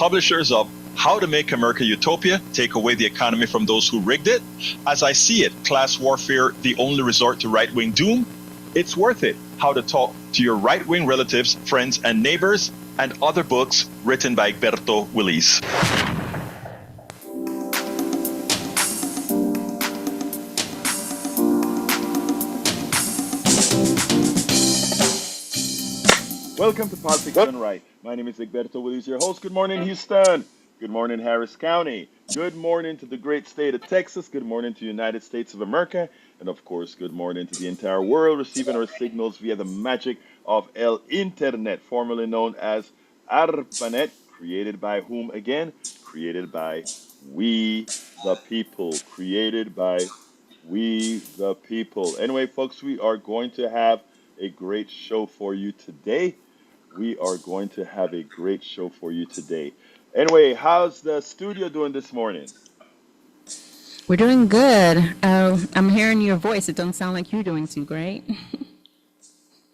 publishers of How to Make America Utopia, Take Away the Economy from Those Who Rigged It, As I See It, Class Warfare, The Only Resort to Right-Wing Doom, It's Worth It, How to Talk to Your Right-Wing Relatives, Friends, and Neighbors, and other books written by Egberto Willis. Welcome to Politics Done Right. My name is Egberto Willis, your host. Good morning, Houston. Good morning, Harris County. Good morning to the great state of Texas. Good morning to the United States of America. And of course, good morning to the entire world receiving our signals via the magic of El Internet, formerly known as ARPANET, created by whom again? Created by we the people. Created by we the people. Anyway, folks, we are going to have a great show for you today. We are going to have a great show for you today. Anyway, how's the studio doing this morning? We're doing good. I'm hearing your voice. It doesn't sound like you're doing too great.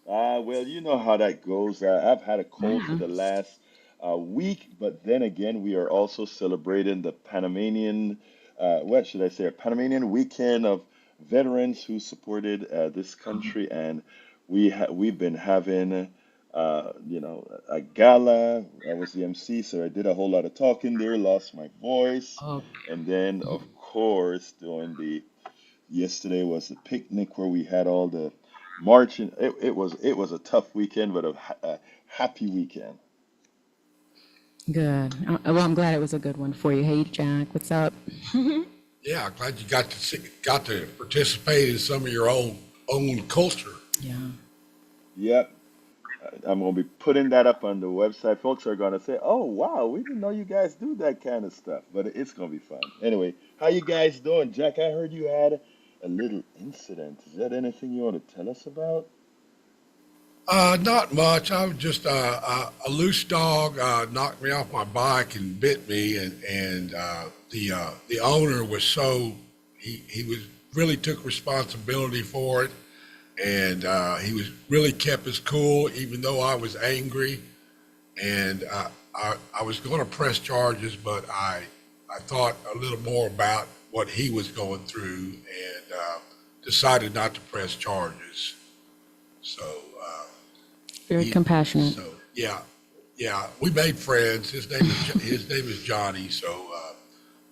Well, you know how that goes. I've had a cold for Yeah. the last week, but then again, we are also celebrating the Panamanian, what should I say, a Panamanian weekend of veterans who supported this country, and we've been having, a gala. I was the MC, so I did a whole lot of talking there, lost my voice, Oh, and then of course yesterday was the picnic where we had all the marching. It was a tough weekend, but a happy weekend. good. Well, I'm glad it was a good one for you. Hey, Jack, what's up? Yeah, glad you got to participate in some of your own culture. Yeah. Yep. I'm gonna be putting that up on the website. Folks are gonna say, "Oh wow, we didn't know you guys do that kind of stuff." But it's gonna be fun. Anyway, how you guys doing, Jack? I heard you had a little incident. Is that anything you want to tell us about? Not much. I was just a loose dog knocked me off my bike and bit me, and the owner was he was really took responsibility for it, and he was really kept his cool even though I was angry, and I was going to press charges, but I thought a little more about what he was going through and decided not to press charges. So. Very He, compassionate. so yeah, we made friends. His name is Johnny. So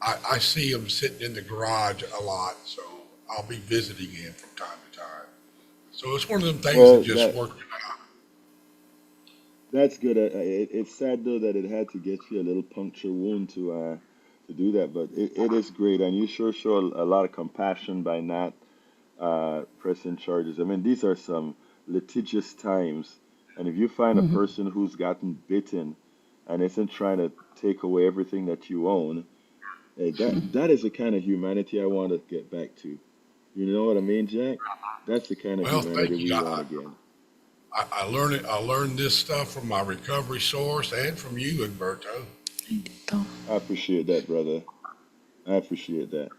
I see him sitting in the garage a lot. So I'll be visiting him from time to time. So it's one of them things that Well, just worked out. that's good. It's sad though that it had to get you a little puncture wound to do that, but it is great, and you sure show a lot of compassion by not pressing charges. I mean, these are some litigious times, and if you find a Hmm. person who's gotten bitten and isn't trying to take away everything that you own, hey, that is the kind of humanity I want to get back to. You know what I mean, Jack? That's the kind of Well, humanity thank we you. want again. I learned it. I learned this stuff from my recovery source and from you, Egberto. Oh, I appreciate that, brother. I appreciate that.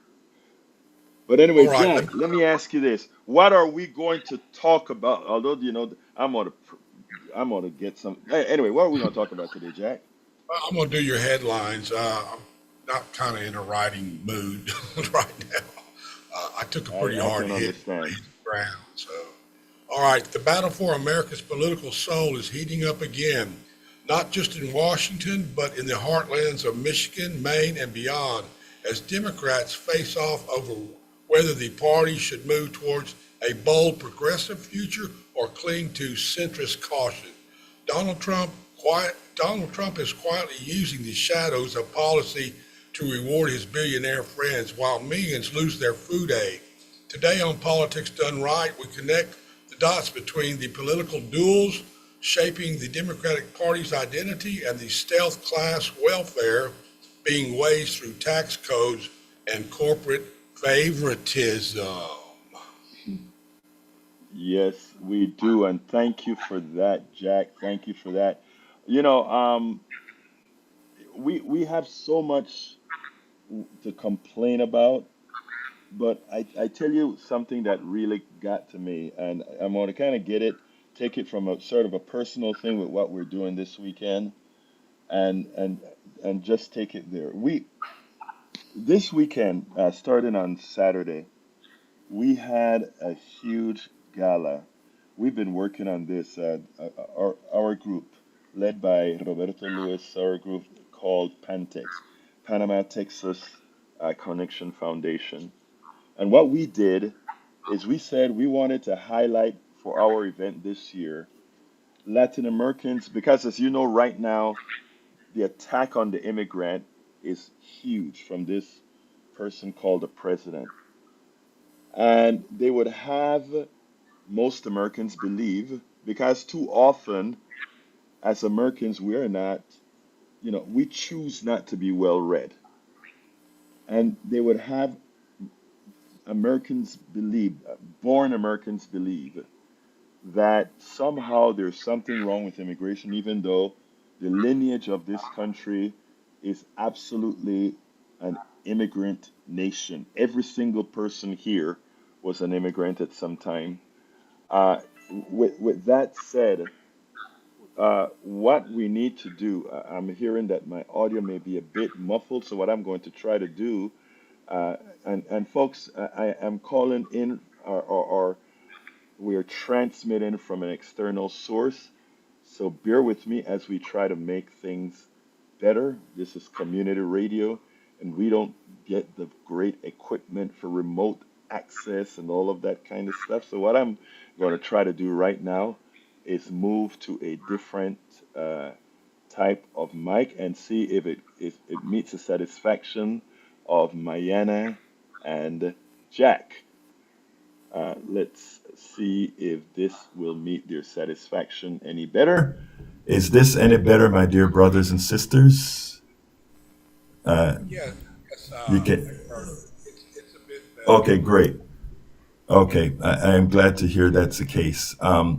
But All anyway, right, Jack, let me ask you this: what are we going to talk about? Although I'm gonna get some. Anyway, what are we gonna talk about today, Jack? I'm gonna do your headlines. I'm not kind of in a writing mood right now. I took a pretty I hard can hit understand. in the ground. So, all right, the battle for America's political soul is heating up again, not just in Washington, but in the heartlands of Michigan, Maine, and beyond, as Democrats face off over whether the party should move towards a bold progressive future or cling to centrist caution. Donald Trump Donald Trump is quietly using the shadows of policy to reward his billionaire friends while millions lose their food aid. Today on Politics Done Right, we connect the dots between the political duels shaping the Democratic Party's identity and the stealth class welfare being waged through tax codes and corporate favoritism. Yes, we do, and thank you for that, Jack. Thank you for that. You know, we have so much to complain about, but I tell you something that really got to me, and I'm going to kind of take it from a sort of a personal thing with what we're doing this weekend. And and just take it there. We This weekend, starting on Saturday, we had a huge gala. We've been working on this. Our group, led by Roberto Lewis, our group called Pantex, Panama Texas Connection Foundation. And what we did is we said we wanted to highlight for our event this year Latin Americans, because as you know, right now, the attack on the immigrant is huge from this person called the president. And they would have most Americans believe, because too often as Americans, we are not, we choose not to be well read. And they would have Americans believe, born Americans believe, that somehow there's something wrong with immigration, even though the lineage of this country is absolutely an immigrant nation. Every single person here was an immigrant at some time. With that said, what we need to do, I'm hearing that my audio may be a bit muffled, so what I'm going to try to do, and folks, I am calling in, or we are transmitting from an external source, so bear with me as we try to make things better. This is community radio, and we don't get the great equipment for remote access and all of that kind of stuff. So what I'm going to try to do right now is move to a different type of mic and see if it meets the satisfaction of Mayana and Jack. Let's see if this will meet their satisfaction any better. Is this any better, my dear brothers and sisters? Yes, yes, You can. it's a bit better. Okay, great. Okay, I am glad to hear that's the case. All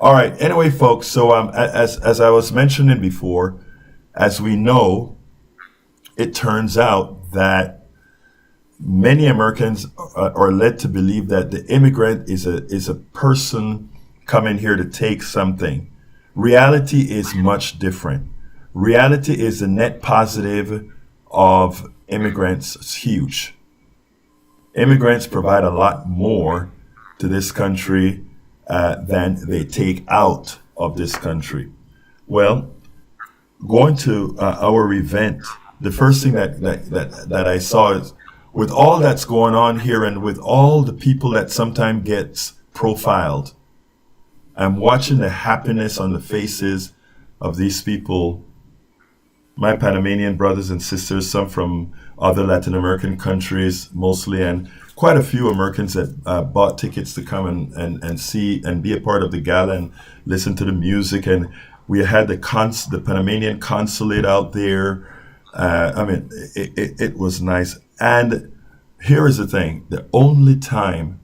right. Anyway, folks. So, as I was mentioning before, as we know, it turns out that many Americans are led to believe that the immigrant is a person coming here to take something. Reality is much different. Reality is the net positive of immigrants is huge. Immigrants provide a lot more to this country than they take out of this country. Well, going to our event, the first thing that I saw is, with all that's going on here and with all the people that sometimes gets profiled, I'm watching the happiness on the faces of these people, my Panamanian brothers and sisters, some from other Latin American countries mostly, and quite a few Americans that bought tickets to come and see and be a part of the gala and listen to the music. And we had the Panamanian consulate out there. It was nice. And here is the thing. The only time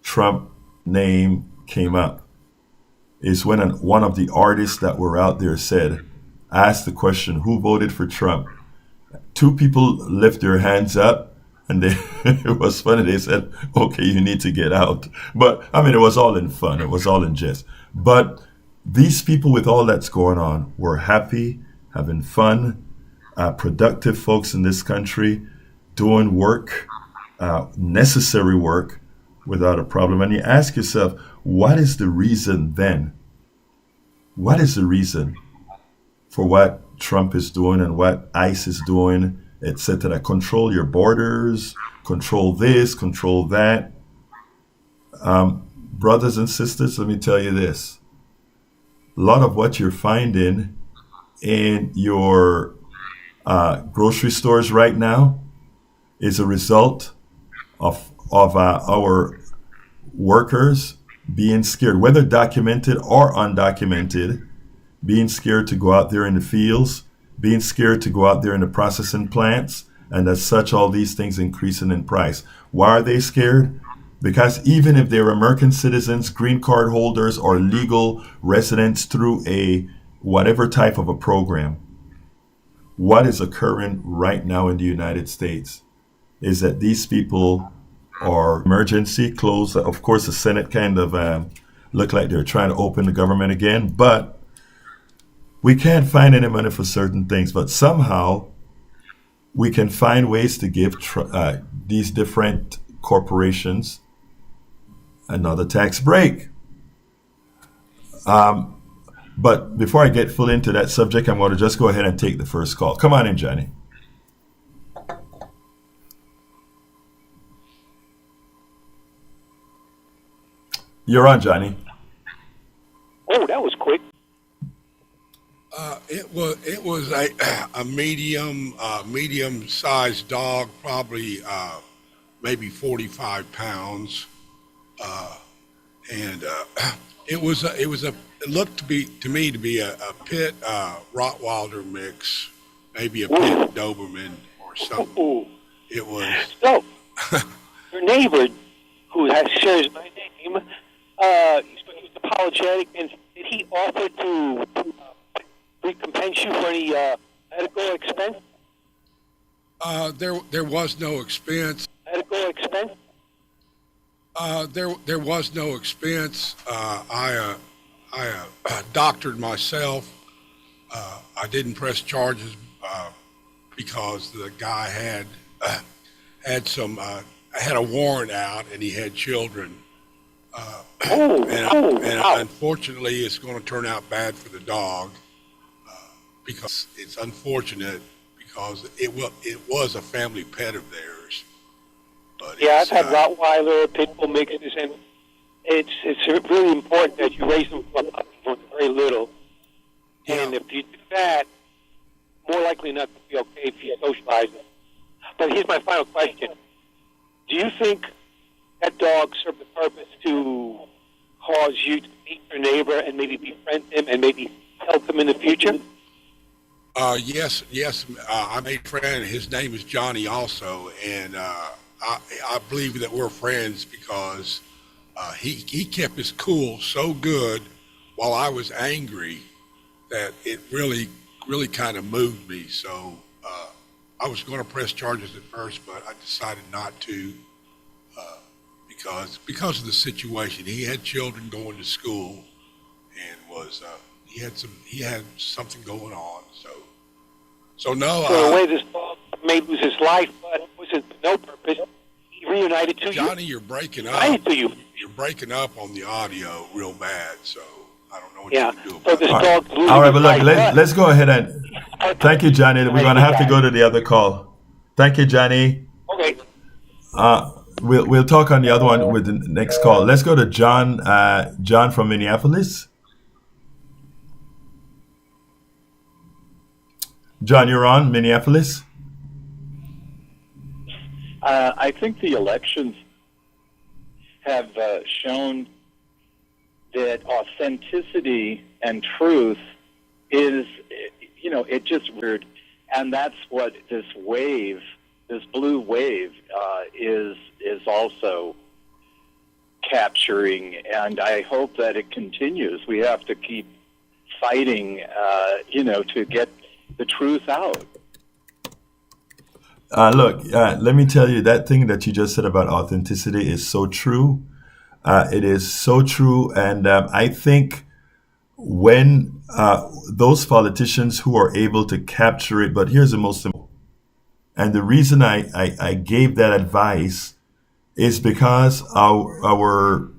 Trump name came up is when one of the artists that were out there asked the question, who voted for Trump? Two people lift their hands up, and it was funny. They said, okay, you need to get out. But it was all in fun. It was all in jest. But these people, with all that's going on, were happy, having fun, productive folks in this country, doing work, necessary work, without a problem. And you ask yourself, what is the reason then? What is the reason for what Trump is doing and what ICE is doing, etc.? Control your borders, control this, control that. Brothers and sisters, let me tell you this. A lot of what you're finding in your grocery stores right now is a result of our workers being scared, whether documented or undocumented, being scared to go out there in the fields, being scared to go out there in the processing plants, and as such, all these things increasing in price. Why are they scared? Because even if they're American citizens, green card holders, or legal residents through a whatever type of a program, what is occurring right now in the United States is that these people are emergency closed. Of course, the Senate kind of look like they're trying to open the government again, but we can't find any money for certain things, but somehow we can find ways to give these different corporations another tax break. But before I get fully into that subject, I'm going to just go ahead and take the first call. Come on in, Johnny. You're on, Johnny. Oh, that was quick. It was a medium sized dog, probably maybe 45 pounds, and it looked to me to be a pit Rottweiler mix, maybe a pit Doberman or something. Ooh. It was. So, your neighbor, who shares my name, he's apologetic, and did he offer to recompense you for any medical expense? There was no expense. Medical expense? There was no expense. I doctored myself. I didn't press charges because the guy had had a warrant out and he had children. Wow. Unfortunately, it's going to turn out bad for the dog because it's unfortunate because it was a family pet of theirs. But Yeah, I've had Rottweiler, pit bull mixes, and it's really important that you raise them from very little. And if you do that, more likely not to be okay if you socialize them. But here's my final question. Do you think that dog served the purpose to cause you to meet your neighbor and maybe befriend him and maybe help him in the future? Yes. I made a friend. His name is Johnny also, and I believe that we're friends because he kept his cool so good while I was angry that it really kind of moved me. So I was going to press charges at first, but I decided not to because of the situation. He had children going to school and he had something going on. So no. So in a way, this dog may lose his life, but it was no purpose. He reunited to you. Johnny, you're breaking up. Reunited to you. You're breaking up on the audio real bad, so I don't know what Yeah. you can do So about this that. dog's losing All right, his but look, life. let's go ahead and thank you, Johnny. We're going to have to go to the other call. Thank you, Johnny. Okay. We'll talk on the other one with the next call. Let's go to John. John from Minneapolis. John, you're on Minneapolis. I think the elections have shown that authenticity and truth is, it just weird, and that's what this wave, this blue wave, is also capturing, and I hope that it continues. We have to keep fighting, to get the truth out. Look, let me tell you, that thing that you just said about authenticity is so true. It is so true. And I think when those politicians who are able to capture it, but here's the most important, and the reason I gave that advice is because the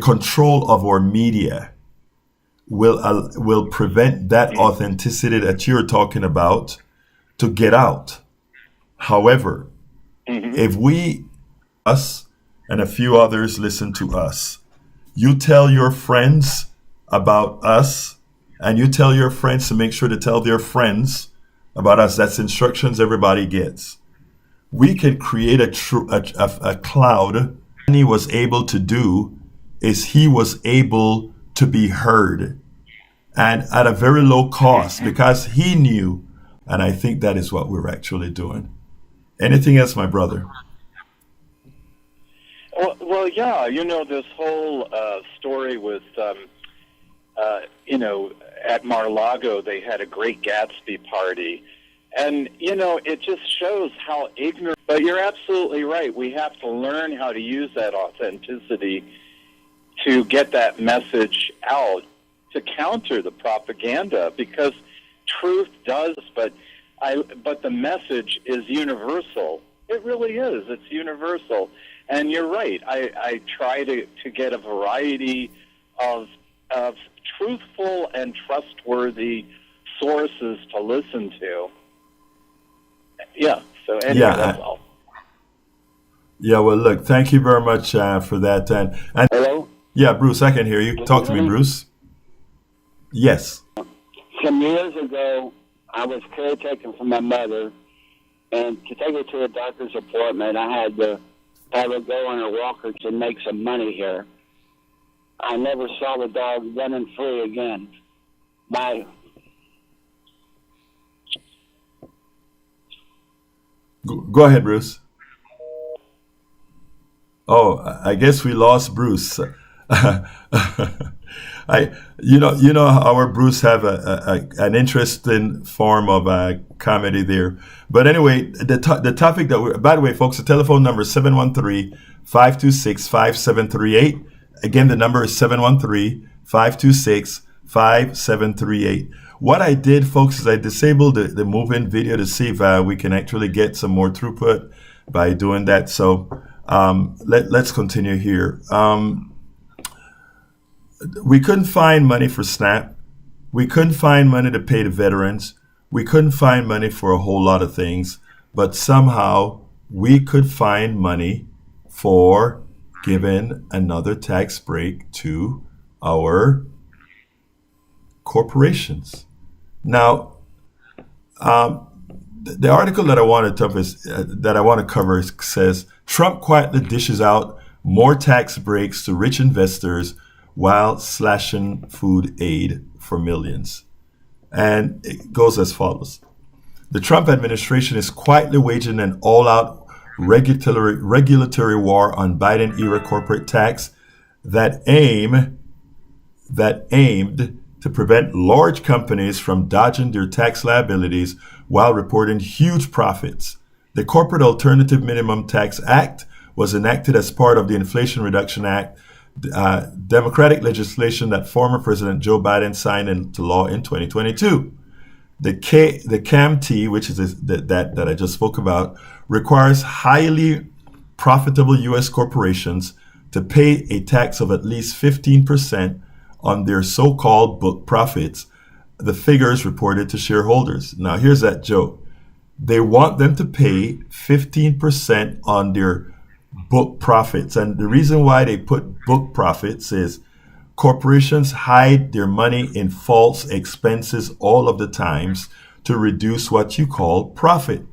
control of our media will prevent that authenticity that you're talking about to get out. However, if us and a few others listen to us, you tell your friends about us, and you tell your friends to make sure to tell their friends about us. That's instructions everybody gets. We can create a cloud. What he was able to do is he was able to be heard, and at a very low cost, because he knew. And I think that is what we're actually doing. Anything else, my brother? Well, yeah, this whole story with, at Mar-a-Lago, they had a great Gatsby party. And, it just shows how ignorant. But you're absolutely right. We have to learn how to use that authenticity to get that message out. to counter the propaganda, because truth does, but the message is universal. It really is. It's universal. And you're right. I try to get a variety of truthful and trustworthy sources to listen to. Yeah. So anyway, that's all. Yeah, well, look, thank you very much for that. And Hello? yeah, Bruce, I can hear you. Talk to me, Bruce. Yes. Some years ago, I was caretaking for my mother, and to take her to a doctor's appointment, I had to have her go on her walker to make some money here. I never saw the dog running free again. Go ahead, Bruce. Oh, I guess we lost Bruce. Our Bruce have an interesting form of comedy there. But anyway, the topic that by the way, folks, the telephone number is 713-526-5738. Again, the number is 713-526-5738. What I did, folks, is I disabled the move-in video to see if we can actually get some more throughput by doing that. So let's continue here. We couldn't find money for SNAP. We couldn't find money to pay the veterans. We couldn't find money for a whole lot of things. But somehow we could find money for giving another tax break to our corporations. Now, the article that I want to cover says Trump quietly dishes out more tax breaks to rich investors while slashing food aid for millions. And it goes as follows. The Trump administration is quietly waging an all-out regulatory war on Biden-era corporate tax that aimed to prevent large companies from dodging their tax liabilities while reporting huge profits. The Corporate Alternative Minimum Tax Act was enacted as part of the Inflation Reduction Act, Democratic legislation that former President Joe Biden signed into law in 2022. The CAMT, which is that I just spoke about, requires highly profitable U.S. corporations to pay a tax of at least 15% on their so-called book profits, the figures reported to shareholders. Now, here's that joke. They want them to pay 15% on their book profits. And the reason why they put book profits is corporations hide their money in false expenses all of the times to reduce what you call profit.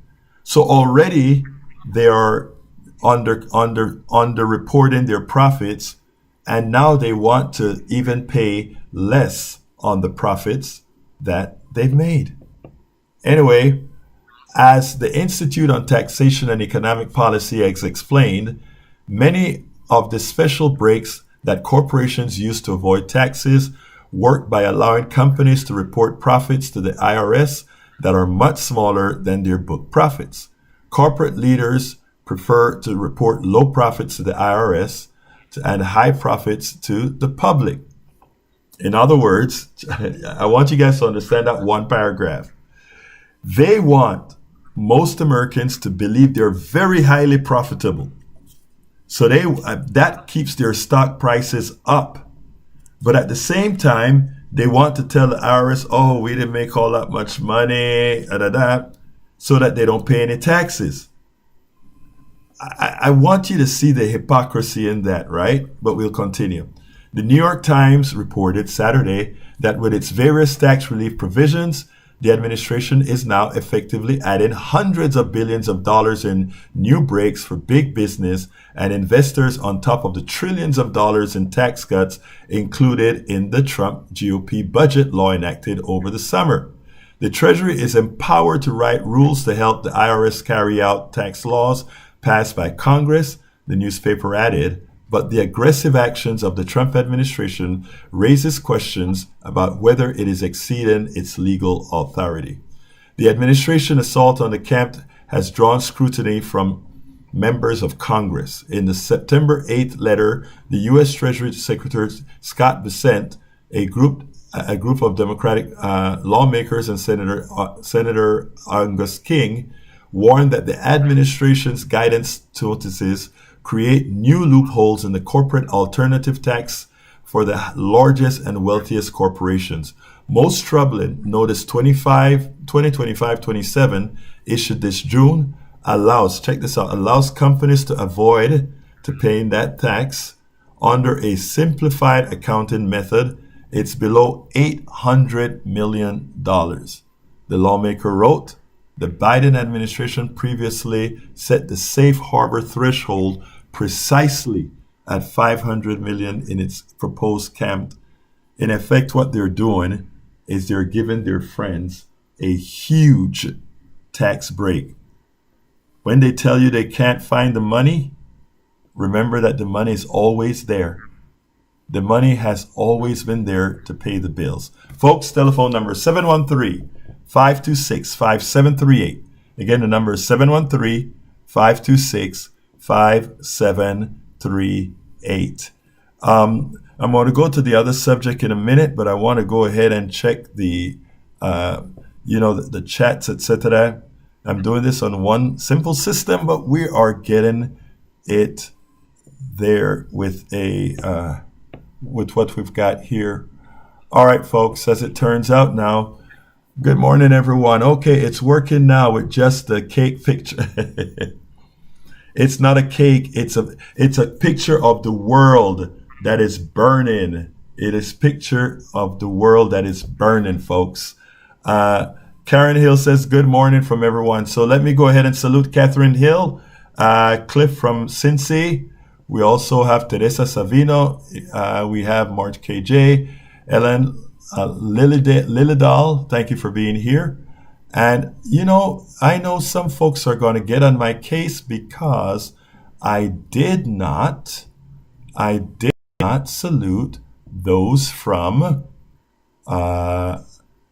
So already they are under reporting their profits, and now they want to even pay less on the profits that they've made. Anyway, as the Institute on Taxation and Economic Policy has explained, many of the special breaks that corporations use to avoid taxes work by allowing companies to report profits to the IRS that are much smaller than their book profits. Corporate leaders prefer to report low profits to the IRS and high profits to the public. In other words, I want you guys to understand that one paragraph. They want most Americans to believe they're very highly profitable. So that keeps their stock prices up. But at the same time, they want to tell the IRS, oh, we didn't make all that much money, so that they don't pay any taxes. I want you to see the hypocrisy in that, right? But we'll continue. The New York Times reported Saturday that with its various tax relief provisions, the administration is now effectively adding hundreds of billions of dollars in new breaks for big business and investors on top of the trillions of dollars in tax cuts included in the Trump GOP budget law enacted over the summer. The Treasury is empowered to write rules to help the IRS carry out tax laws passed by Congress, the newspaper added, but the aggressive actions of the Trump administration raises questions about whether it is exceeding its legal authority. The administration assault on the camp has drawn scrutiny from members of Congress. In the September 8th letter, the U.S. Treasury Secretary Scott Bessent, a group a group of Democratic lawmakers and Senator Angus King warned that the administration's guidance notices create new loopholes in the corporate alternative tax for the largest and wealthiest corporations. Most troubling, notice 2025-27 issued this June allows companies to avoid paying that tax under a simplified accounting method. It's below $800 million. The lawmaker wrote, the Biden administration previously set the safe harbor threshold precisely at $500 million in its proposed camp. In effect, what they're doing is they're giving their friends a huge tax break. When they tell you they can't find the money, remember that the money is always there. The money has always been there to pay the bills. Folks, telephone number 713-526-5738. Again, the number is 713-526-5738. I'm going to go to the other subject in a minute, but I want to go ahead and check the chats, etc. I'm doing this on one simple system, but we are getting it there with what we've got here. All right, folks, as it turns out now, good morning, everyone. Okay, it's working now with just the cake picture. It's not a cake. It's a picture of the world that is burning. It is picture of the world that is burning, folks. Karen Hill says, good morning from everyone. So let me go ahead and salute Catherine Hill, Cliff from Cincy. We also have Teresa Savino. We have Marge KJ, Ellen Lilidal. Thank you for being here. And, I know some folks are going to get on my case because I did not salute those from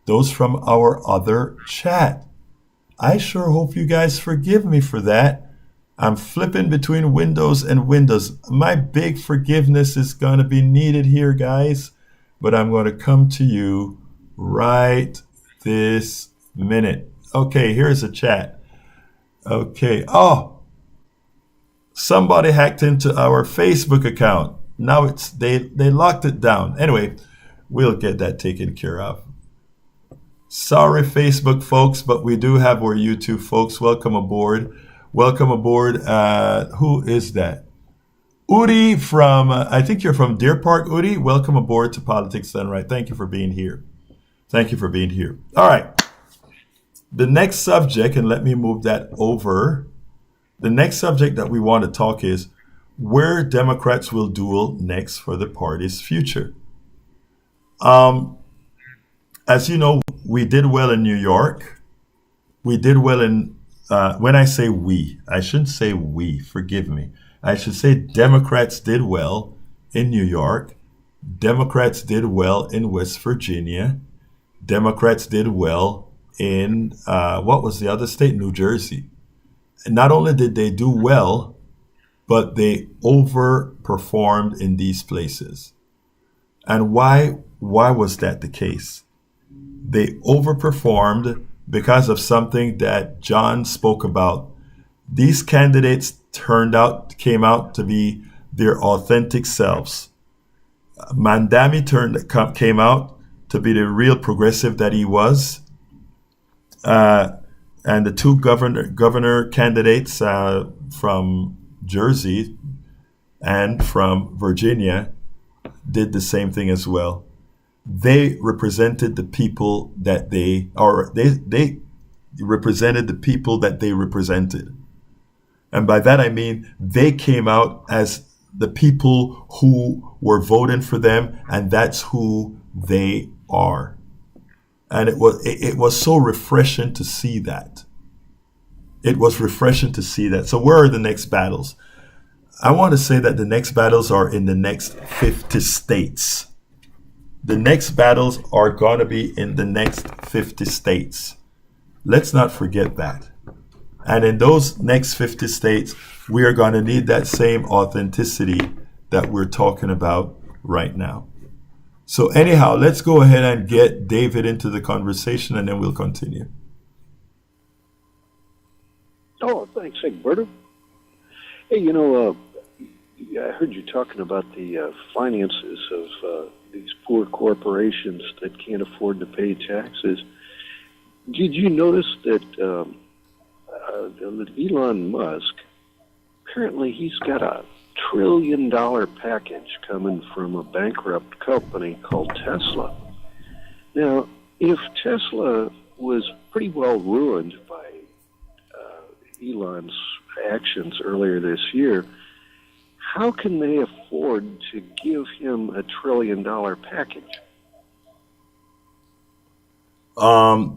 our other chat. I sure hope you guys forgive me for that. I'm flipping between windows and windows. My big forgiveness is going to be needed here, guys. But I'm going to come to you right this minute. Okay, here's a chat. Okay. Oh, somebody hacked into our Facebook account. Now they locked it down. Anyway, we'll get that taken care of. Sorry, Facebook folks, but we do have our YouTube folks. Welcome aboard. Welcome aboard. Who is that? Udi from, I think you're from Deer Park, Udi. Welcome aboard to Politics Done Right. Thank you for being here. Thank you for being here. All right. The next subject, and let me move that over. The next subject that we want to talk is where Democrats will duel next for the party's future. As you know, we did well in New York. We did well in, when I say we, I shouldn't say we, forgive me. I should say Democrats did well in New York. Democrats did well in West Virginia. Democrats did well in, what was the other state? New Jersey. And not only did they do well, but they overperformed in these places. And why was that the case? They overperformed because of something that John spoke about. These candidates came out to be their authentic selves. Mandami came out to be the real progressive that he was. And the two governor candidates from Jersey and from Virginia did the same thing as well. They represented the people that they represented the people that they represented. And by that I mean they came out as the people who were voting for them, and that's who they are. And it was so refreshing to see that. It was refreshing to see that. So where are the next battles? I want to say that the next battles are in the next 50 states. The next battles are going to be in the next 50 states. Let's not forget that. And in those next 50 states, we are going to need that same authenticity that we're talking about right now. So anyhow, let's go ahead and get David into the conversation, and then we'll continue. Oh, thanks, Egberto. Hey, I heard you talking about the finances of these poor corporations that can't afford to pay taxes. Did you notice that Elon Musk, apparently he's got a $1 trillion package coming from a bankrupt company called Tesla? Now, if Tesla was pretty well ruined by Elon's actions earlier this year, how can they afford to give him a $1 trillion package?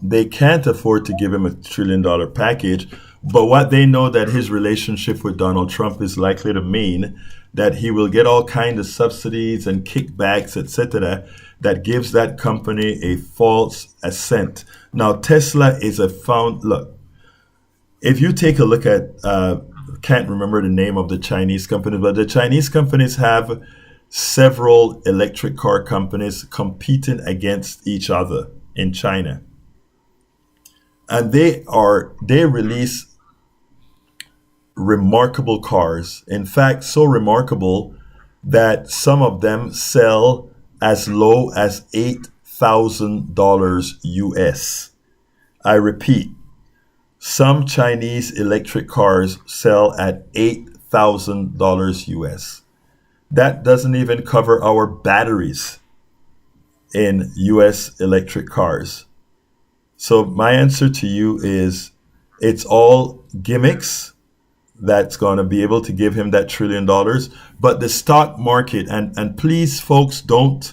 They can't afford to give him a $1 trillion package, but what they know that his relationship with Donald Trump is likely to mean that he will get all kinds of subsidies and kickbacks, etc., that gives that company a false ascent. Now, Tesla is look, if you take a look at, can't remember the name of the Chinese company, but the Chinese companies have several electric car companies competing against each other in China. And they release remarkable cars. In fact, so remarkable that some of them sell as low as $8,000 US. I repeat, some Chinese electric cars sell at $8,000 US. That doesn't even cover our batteries in US electric cars. So my answer to you is it's all gimmicks that's going to be able to give him that $1 trillion. But the stock market, and please folks, don't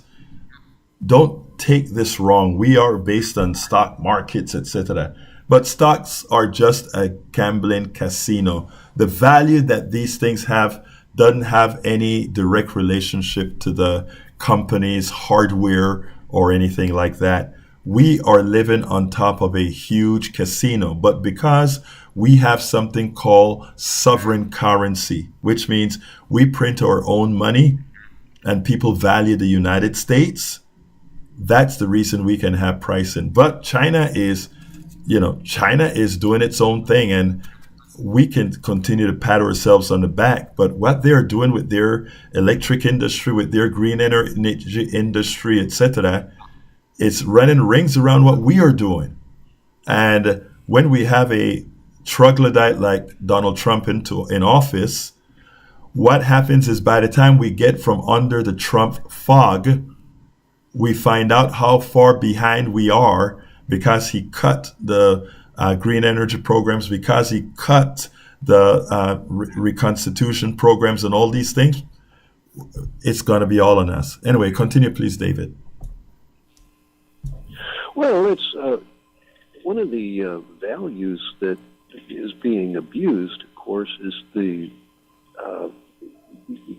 take this wrong. We are based on stock markets, etc. But stocks are just a gambling casino. The value that these things have doesn't have any direct relationship to the company's hardware or anything like that. We are living on top of a huge casino, but because we have something called sovereign currency, which means we print our own money and people value the United States, that's the reason we can have pricing. But China is doing its own thing, and we can continue to pat ourselves on the back. But what they're doing with their electric industry, with their green energy industry, etc., it's running rings around what we are doing. And when we have a troglodyte like Donald Trump in office, what happens is by the time we get from under the Trump fog, we find out how far behind we are because he cut the green energy programs, because he cut the reconstitution programs and all these things. It's going to be all on us. Anyway, continue, please, David. Well, it's one of the values that is being abused, of course, is the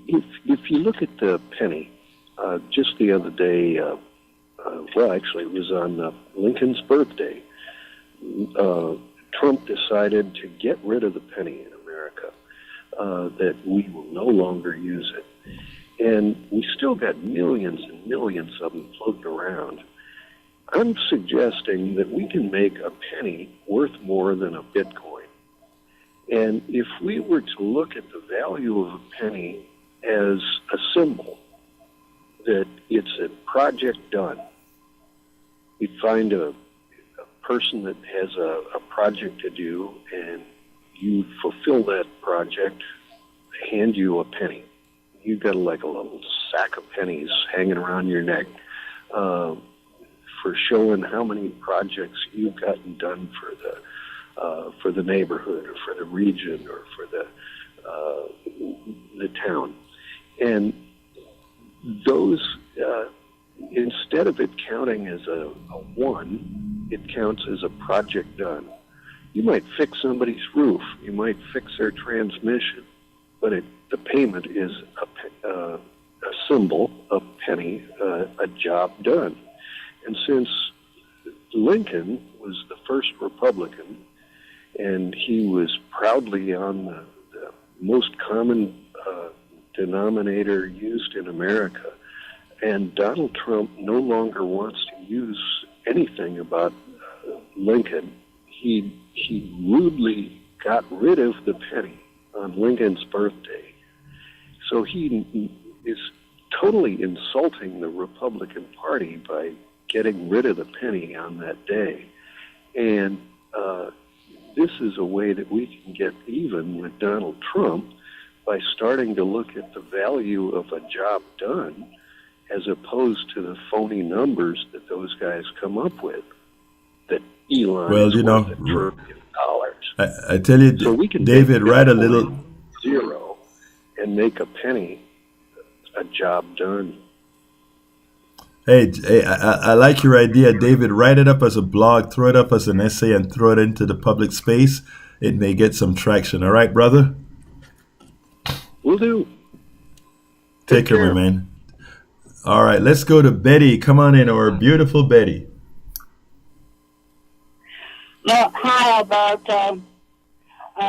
if you look at the penny, just the other day, well, actually, it was on Lincoln's birthday. Trump decided to get rid of the penny in America, that we will no longer use it. And we still got millions and millions of them floating around. I'm suggesting that we can make a penny worth more than a Bitcoin. And if we were to look at the value of a penny as a symbol, that it's a project done, you'd find a person that has a project to do, and you fulfill that project, they hand you a penny. You've got like a little sack of pennies hanging around your neck for showing how many projects you've gotten done for the neighborhood or for the region or for the town. And those, instead of it counting as a one, it counts as a project done. You might fix somebody's roof, you might fix their transmission, but the payment is a symbol, a penny, a job done. And since Lincoln was the first Republican, and he was proudly on the most common denominator used in America, And Donald Trump no longer wants to use anything about Lincoln. He rudely got rid of the penny on Lincoln's birthday. So he is totally insulting the Republican Party by getting rid of the penny on that day. And this is a way that we can get even with Donald Trump by starting to look at the value of a job done as opposed to the phony numbers that those guys come up with, that Elon Well, is you know, worth $1 trillion. I tell you, So we can David, take write a Bitcoin little. zero and make a penny a job done. Hey, I like your idea, David. Write it up as a blog, throw it up as an essay, and throw it into the public space. It may get some traction. All right, brother? Will do. Take care, my man. All right, let's go to Betty. Come on in, our beautiful Betty. Look, hi, Alberto.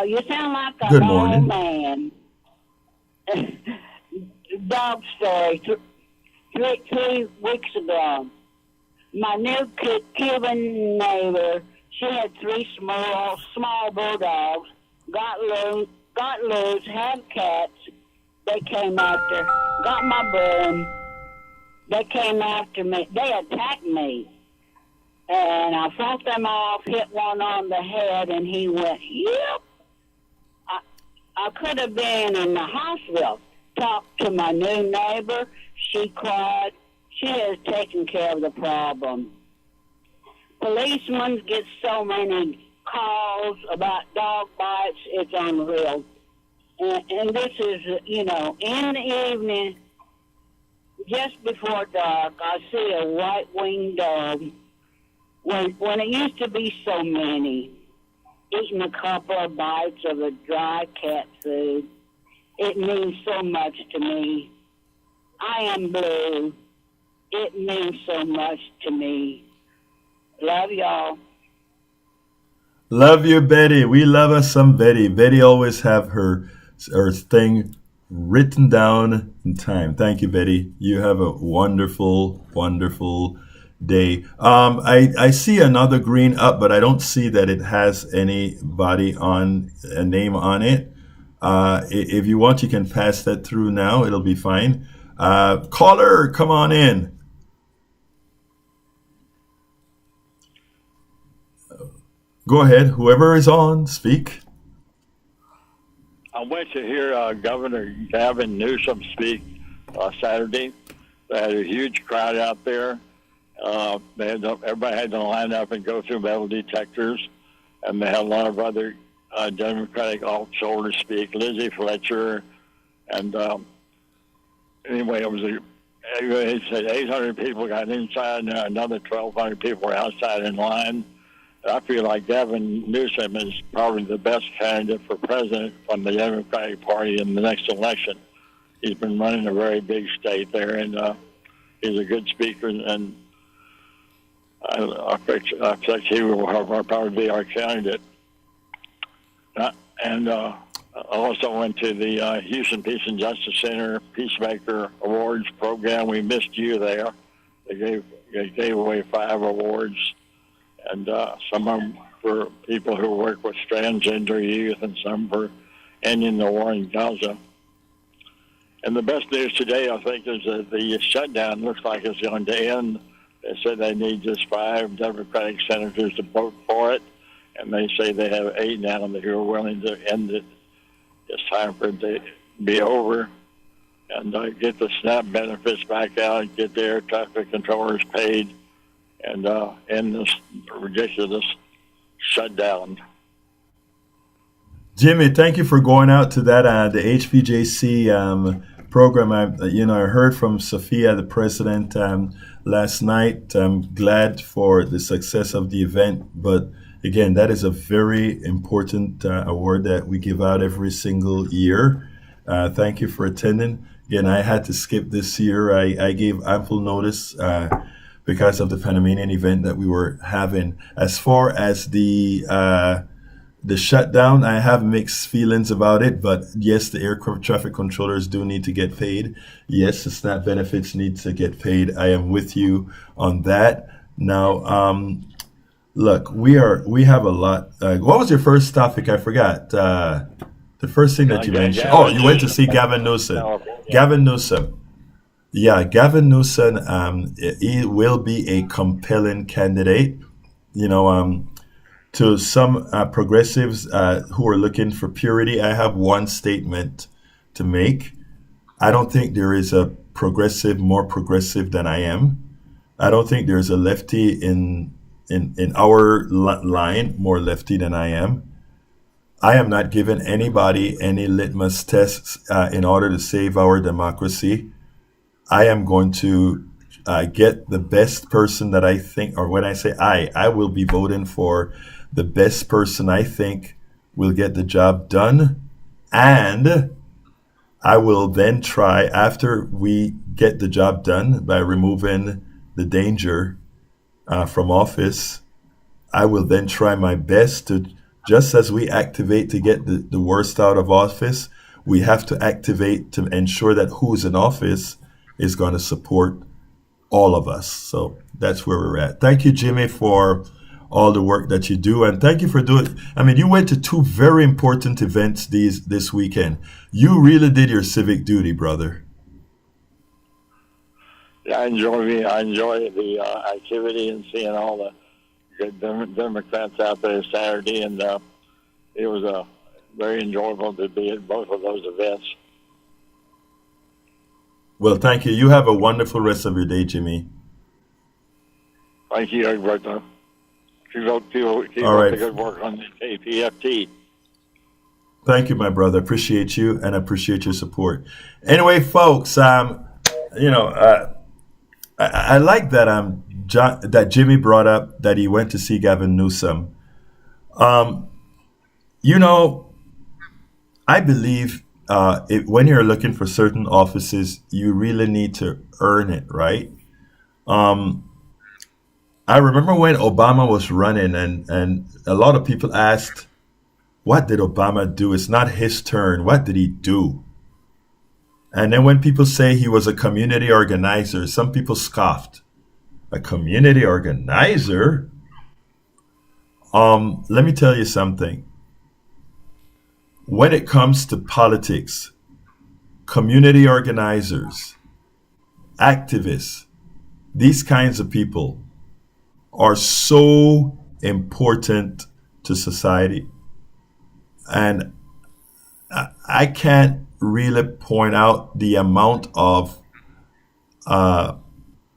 You sound like a Good old morning. man. Dog story. 3 weeks ago, my new Cuban neighbor, she had 3 small bulldogs, got loose, had cats. They came after, got my broom. They came after me. They attacked me. And I fought them off, hit one on the head, and he went, yep. I could have been in the hospital. Talked to my new neighbor. She cried. She has taken care of the problem. Policemen get so many calls about dog bites, it's unreal. And this is, in the evening, just before dark, I see a white-winged dog. When it used to be so many, eating a couple of bites of a dry cat food, it means so much to me. I am blue. It means so much to me. Love y'all. Love you, Betty. We love us some Betty. Betty always have her thing written down in time. Thank you, Betty. You have a wonderful, wonderful day. I see another green up, but I don't see that it has anybody on a name on it. If you want, you can pass that through now. It'll be fine. Caller, come on in. Go ahead. Whoever is on, speak. I went to hear Governor Gavin Newsom speak Saturday. They had a huge crowd out there. Everybody had to line up and go through metal detectors, and they had a lot of other Democratic off-shoulder speak. Lizzie Fletcher, and anyway, he said 800 people got inside, and another 1,200 people were outside in line. I feel like Gavin Newsom is probably the best candidate for president from the Democratic Party in the next election. He's been running a very big state there, and he's a good speaker, and I expect he will probably be our candidate. And I also went to the Houston Peace and Justice Center Peacemaker Awards program. We missed you there. They gave away 5 awards. And some of them for people who work with transgender youth, and some for ending the war in Gaza. And the best news today, I think, is that the shutdown looks like it's going to end. They said they need just 5 Democratic senators to vote for it, and they say they have 8 now who are willing to end it. It's time for it to be over, and get the SNAP benefits back out, get the air traffic controllers paid, and end this ridiculous shutdown. Jimmy, thank you for going out to that the HPJC program. I heard from Sophia, the president, last night. I'm glad for the success of the event, but again, that is a very important award that we give out every single year. Thank you for attending. Again, I had to skip this year. I gave ample notice because of the Panamanian event that we were having. As far as the the shutdown, I have mixed feelings about it, but yes, the air traffic controllers do need to get paid. Yes, the SNAP benefits need to get paid. I am with you on that. Now, look, we have a lot. What was your first topic? I forgot. The first thing that you mentioned. Oh, you went to see Gavin Newsom. Gavin Newsom. Yeah, Gavin Newsom. He will be a compelling candidate. To some progressives who are looking for purity, I have one statement to make. I don't think there is a progressive more progressive than I am. I don't think there's a lefty in our line more lefty than I am. I am not giving anybody any litmus tests in order to save our democracy. I am going to get the best person that I think, or when I say I will be voting for the best person I think will get the job done. And I will then try, after we get the job done by removing the danger from office, I will then try my best to, just as we activate to get the worst out of office, we have to activate to ensure that who's in office is going to support all of us. So that's where we're at. Thank you, Jimmy, for all the work that you do, and thank you for doing. I mean, you went to two very important events this weekend. You really did your civic duty, brother. Yeah, I enjoy the activity and seeing all the good Democrats out there Saturday, and it was very enjoyable to be at both of those events. Well, thank you. You have a wonderful rest of your day, Jimmy. Thank you, Egberto. Keep up the good work on the KPFT. Thank you, my brother. Appreciate you and appreciate your support. Anyway, folks, I like that that Jimmy brought up that he went to see Gavin Newsom. I believe when you're looking for certain offices, you really need to earn it, right? I remember when Obama was running and a lot of people asked, what did Obama do? It's not his turn. What did he do? And then when people say he was a community organizer, some people scoffed. A community organizer? Let me tell you something. When it comes to politics, community organizers, activists, these kinds of people are so important to society. And I can't really point out the amount of the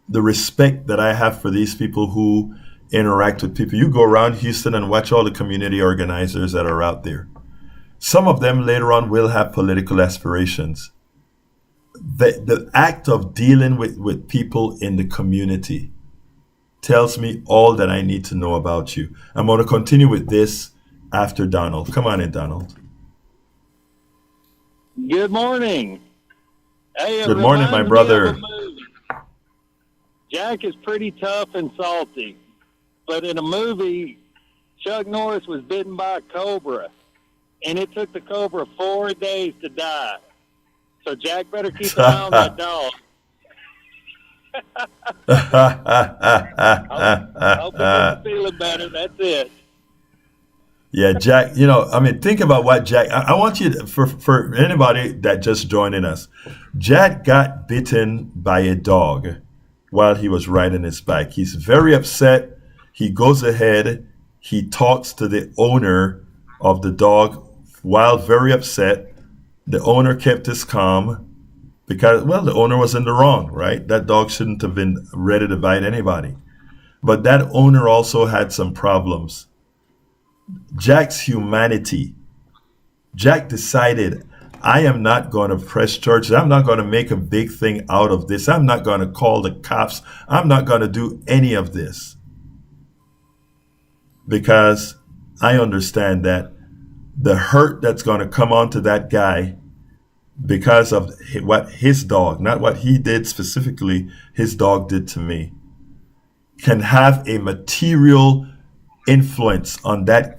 respect that I have for these people who interact with people. You go around Houston and watch all the community organizers that are out there. Some of them later on will have political aspirations. The act of dealing with people in the community tells me all that I need to know about you. I'm going to continue with this after Donald. Come on in, Donald. Good morning. Hey, good morning, my brother. Jack is pretty tough and salty, but in a movie, Chuck Norris was bitten by a cobra, and it took the cobra 4 days to die. So Jack better keep an eye on that dog. I hope he's feeling better. That's it. Yeah, Jack, think about what Jack, I want you to, for anybody that just joining us, Jack got bitten by a dog while he was riding his bike. He's very upset. He goes ahead, he talks to the owner of the dog while very upset. The owner kept his calm because, the owner was in the wrong, right? That dog shouldn't have been ready to bite anybody. But that owner also had some problems. Jack's humanity. Jack decided, I am not going to press charges. I'm not going to make a big thing out of this. I'm not going to call the cops. I'm not going to do any of this. Because I understand that the hurt that's going to come onto that guy because of what his dog, not what he did specifically, his dog did to me, can have a material influence on that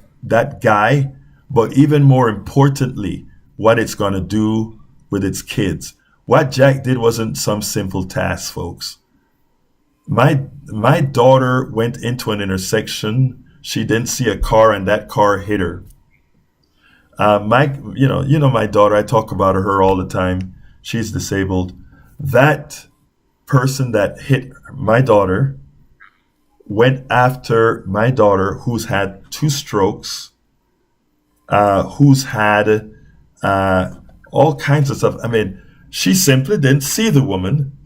guy but even more importantly, what it's going to do with its kids. What Jack did wasn't some simple task, folks. My daughter went into an intersection. She didn't see a car, and that car hit her. My daughter. I talk about her all the time. She's disabled. That person that hit my daughter went after my daughter, who's had 2 strokes, who's had all kinds of stuff. I mean, she simply didn't see the woman,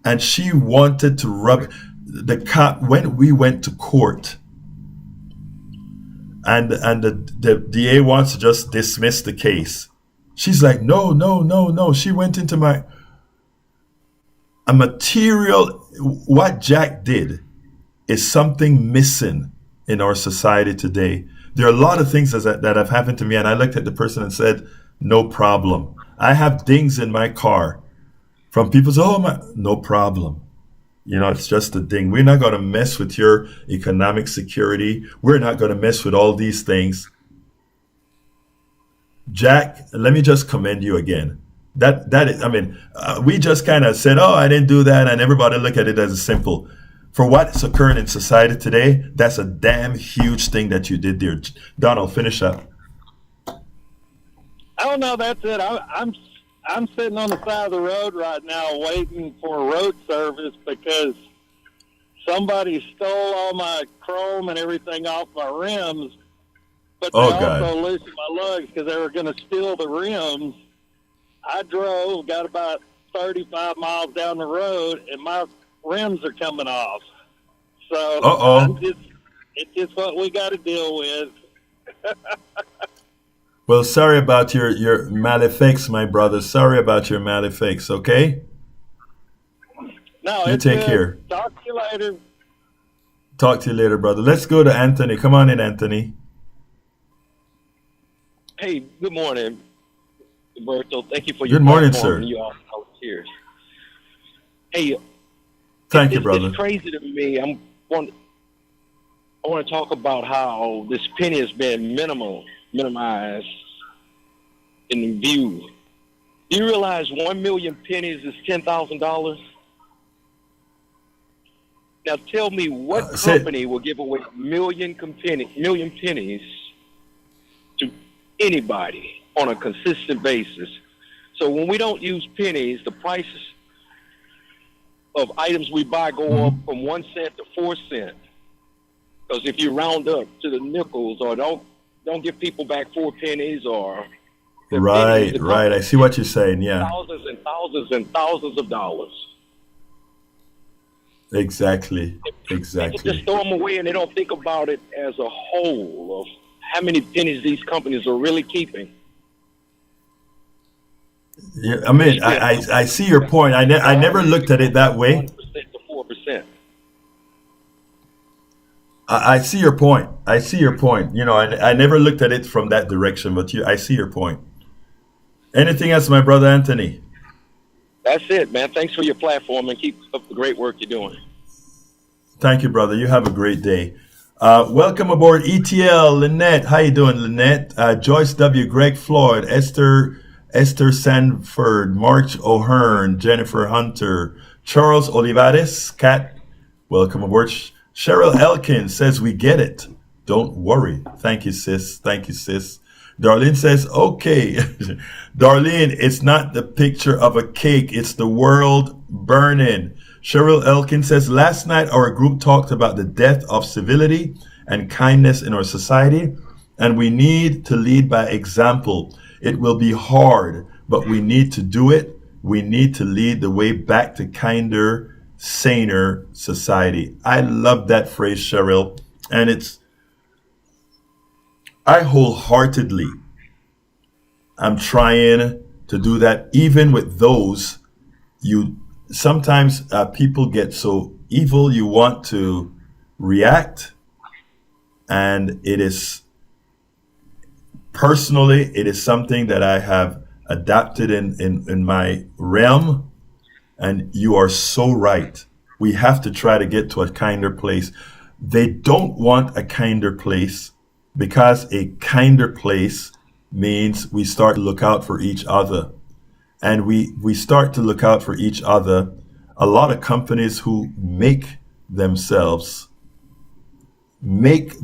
and she wanted to rub the cop. When we went to court, and the DA wants to just dismiss the case, she's like, no. She went into a material. What Jack did is something missing in our society today. There are a lot of things that have happened to me, and I looked at the person and said, no problem. I have dings in my car from people say, no problem. It's just a ding. We're not going to mess with your economic security. We're not going to mess with all these things. Jack, let me just commend you again. That is, we just kind of said, I didn't do that, and everybody look at it as a simple. For what's occurring in society today, that's a damn huge thing that you did there. Donald, finish up. Oh no, that's it. I'm sitting on the side of the road right now waiting for road service because somebody stole all my chrome and everything off my rims, but they also loosened my lugs because they were going to steal the rims. I drove, got about 35 miles down the road, and my rims are coming off. So it's just what we got to deal with. Well, sorry about your malefics, my brother. Sorry about your malefics, okay? No, you take care. Talk to you later. Talk to you later, brother. Let's go to Anthony. Come on in, Anthony. Hey, good morning, Roberto. Thank you for your good morning, sir. You all volunteers. Hey, thank you, brother. It's crazy to me. I want to talk about how this penny has been minimized in view. Do you realize 1 million pennies is $10,000? Now tell me what company will give away a million pennies to anybody on a consistent basis? So when we don't use pennies, the prices of items we buy go up from 1 cent to 4 cents. Because if you round up to the nickels or don't give people back 4 pennies or right. I see what you're saying. Yeah, thousands and thousands and thousands of dollars. Exactly. People just throw them away and they don't think about it as a whole of how many pennies these companies are really keeping. Yeah, I see your point. I never looked at it that way. 1% to 4%. I see your point. I never looked at it from that direction, but I see your point. Anything else, my brother Anthony? That's it, man. Thanks for your platform and keep up the great work you're doing. Thank you, brother. You have a great day. Welcome aboard ETL, Lynette. How you doing, Lynette? Joyce W., Greg Floyd, Esther Sanford, March O'Hearn, Jennifer Hunter, Charles Olivares, Kat. Welcome aboard. Cheryl Elkins says, we get it. Don't worry. Thank you, sis. Darlene says, okay. Darlene, it's not the picture of a cake. It's the world burning. Cheryl Elkins says, last night our group talked about the death of civility and kindness in our society, and we need to lead by example. It will be hard, but we need to do it. We need to lead the way back to kinder, saner society. I love that phrase, Cheryl. And I wholeheartedly am trying to do that, even with those sometimes people get so evil, you want to react. And it is something that I have adapted in my realm. And you are so right. We have to try to get to a kinder place. They don't want a kinder place because a kinder place means we start to look out for each other. And we start to look out for each other. A lot of companies who make themselves needed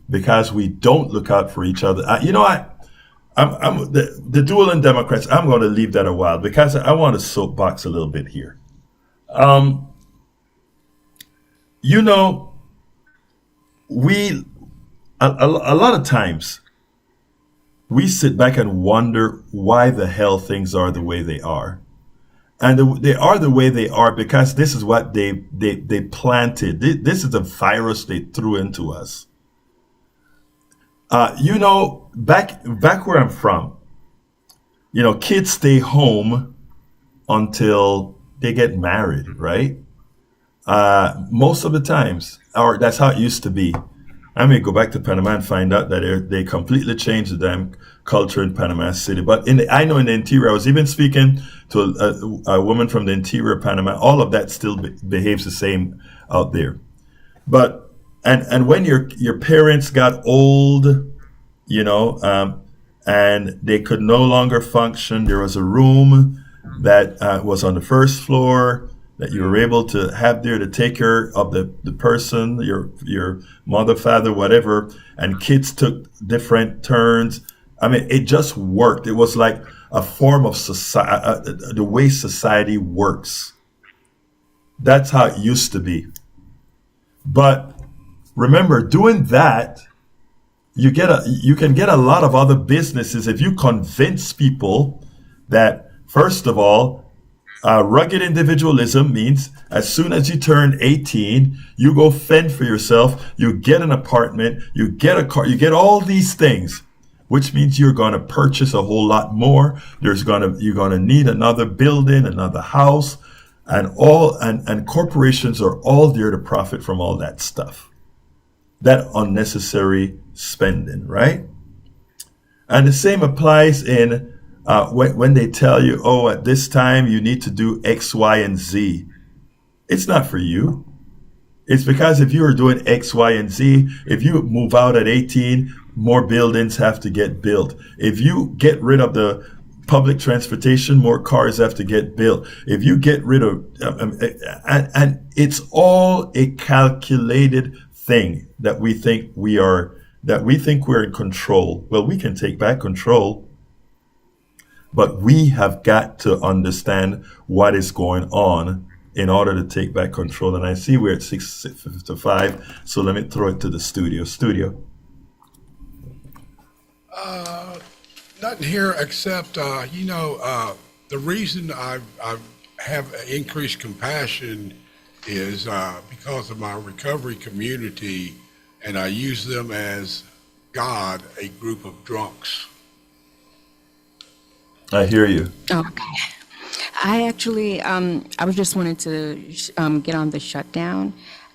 because we don't look out for each other. I'm the dual and Democrats. I'm going to leave that a while because I want to soapbox a little bit here. We a lot of times we sit back and wonder why the hell things are the way they are. And they are the way they are because this is what they planted. This is the virus they threw into us. Back where I'm from, kids stay home until they get married, right? Most of the times, or that's how it used to be. I may go back to Panama and find out that they completely changed the damn culture in Panama City. But I know in the interior, I was even speaking to a woman from the interior of Panama. All of that still behaves the same out there. But and when your parents got old, and they could no longer function, there was a room that was on the first floor that you were able to have there to take care of the person, your mother, father, whatever, and kids took different turns. I mean, it just worked. It was like a form of society, the way society works. That's how it used to be. But remember, doing that, you can get a lot of other businesses if you convince people that, first of all, rugged individualism means as soon as you turn 18, you go fend for yourself, you get an apartment, you get a car, you get all these things, which means you're going to purchase a whole lot more. You're going to need another building, another house, and corporations are all there to profit from all that stuff. That unnecessary spending, right? And the same applies in when they tell you, oh, at this time you need to do X, Y, and Z. It's not for you. It's because if you are doing X, Y, and Z, if you move out at 18, more buildings have to get built. If you get rid of the public transportation, more cars have to get built. If you get rid of, and it's all a calculated thing that we think we're in control. Well, we can take back control. But we have got to understand what is going on in order to take back control. And I see we're at 6:55, so let me throw it to the studio. Nothing here except, the reason I have increased compassion is because of my recovery community, and I use them as God, a group of drunks. I hear you. Okay. I actually, I was just wanted to get on the shutdown.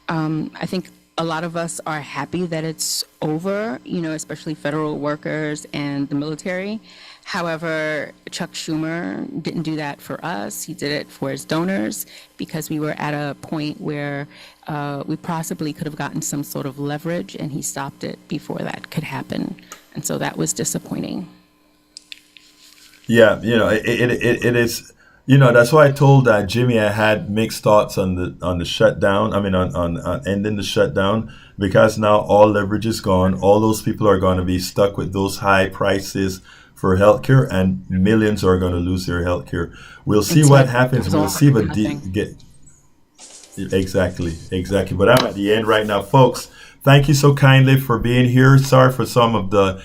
I think a lot of us are happy that it's over, especially federal workers and the military. However, Chuck Schumer didn't do that for us. He did it for his donors because we were at a point where we possibly could have gotten some sort of leverage, and he stopped it before that could happen. And so that was disappointing. Yeah, it is. That's why I told Jimmy I had mixed thoughts on the shutdown. I mean, on ending the shutdown, because now all leverage is gone. All those people are going to be stuck with those high prices for healthcare, and millions are going to lose their healthcare. We'll see what happens. We'll see what exactly. But I'm at the end right now, folks. Thank you so kindly for being here. Sorry for some of the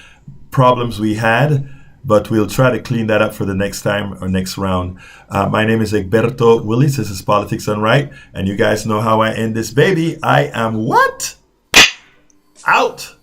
problems we had, but we'll try to clean that up for the next time or next round. My name is Egberto Willis. This is Politics Done Right. And you guys know how I end this baby. I am what? Out.